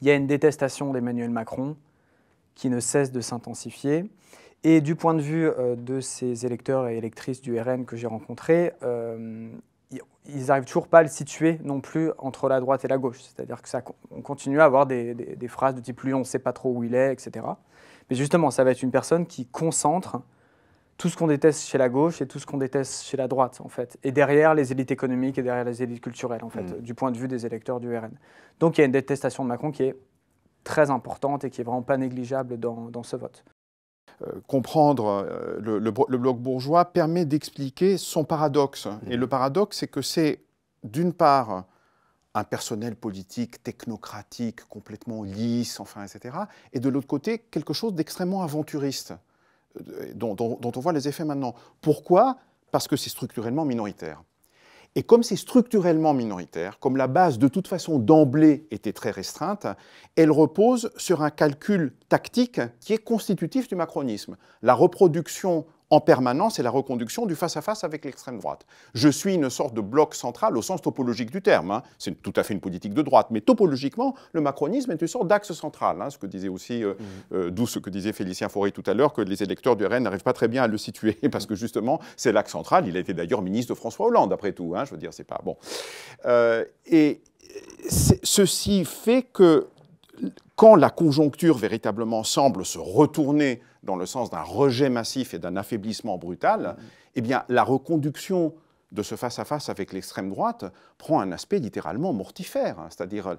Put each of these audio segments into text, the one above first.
il y a une détestation d'Emmanuel Macron qui ne cesse de s'intensifier. Et du point de vue de ces électeurs et électrices du RN que j'ai rencontrés, ils n'arrivent toujours pas à le situer non plus entre la droite et la gauche. C'est-à-dire qu'on continue à avoir des phrases de type « lui, on ne sait pas trop où il est », etc. Mais justement, ça va être une personne qui concentre tout ce qu'on déteste chez la gauche et tout ce qu'on déteste chez la droite, en fait. Et derrière les élites économiques et derrière les élites culturelles, en fait, du point de vue des électeurs du RN. Donc il y a une détestation de Macron qui est très importante et qui n'est vraiment pas négligeable dans ce vote. Comprendre le bloc bourgeois permet d'expliquer son paradoxe. Et le paradoxe, c'est que c'est, d'une part, un personnel politique technocratique, complètement lisse, enfin, etc. Et de l'autre côté, quelque chose d'extrêmement aventuriste, dont on voit les effets maintenant. Pourquoi? Parce que c'est structurellement minoritaire. Et comme c'est structurellement minoritaire, comme la base de toute façon d'emblée était très restreinte, elle repose sur un calcul tactique qui est constitutif du macronisme. La reproduction en permanence et la reconduction du face-à-face avec l'extrême droite. Je suis une sorte de bloc central au sens topologique du terme. Hein. C'est tout à fait une politique de droite, mais topologiquement, le macronisme est une sorte d'axe central. Hein, ce que disait aussi, d'où ce que disait Félicien Fauré tout à l'heure, que les électeurs du RN n'arrivent pas très bien à le situer, parce que justement, c'est l'axe central. Il a été d'ailleurs ministre de François Hollande, après tout. Hein, je veux dire, c'est pas bon. Ceci fait que quand la conjoncture véritablement semble se retourner dans le sens d'un rejet massif et d'un affaiblissement brutal, eh bien, la reconduction de ce face-à-face avec l'extrême droite prend un aspect littéralement mortifère. Hein. C'est-à-dire,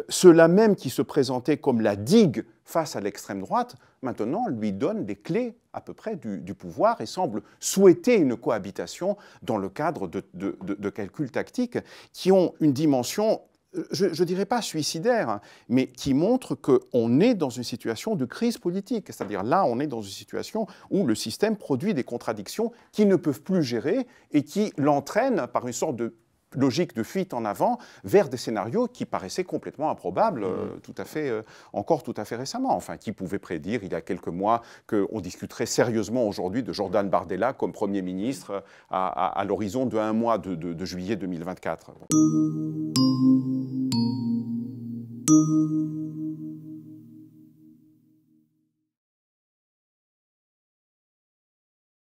ceux-là même qui se présentaient comme la digue face à l'extrême droite, maintenant lui donnent les clés à peu près du pouvoir et semblent souhaiter une cohabitation dans le cadre de calculs tactiques qui ont une dimension, je ne dirais pas suicidaire, hein, mais qui montre qu'on est dans une situation de crise politique. C'est-à-dire là, on est dans une situation où le système produit des contradictions qui ne peuvent plus gérer et qui l'entraînent par une sorte de logique de fuite en avant vers des scénarios qui paraissaient complètement improbables, encore tout à fait récemment. Enfin, qui pouvait prédire il y a quelques mois qu'on discuterait sérieusement aujourd'hui de Jordan Bardella comme Premier ministre à l'horizon de 1 mois de juillet 2024.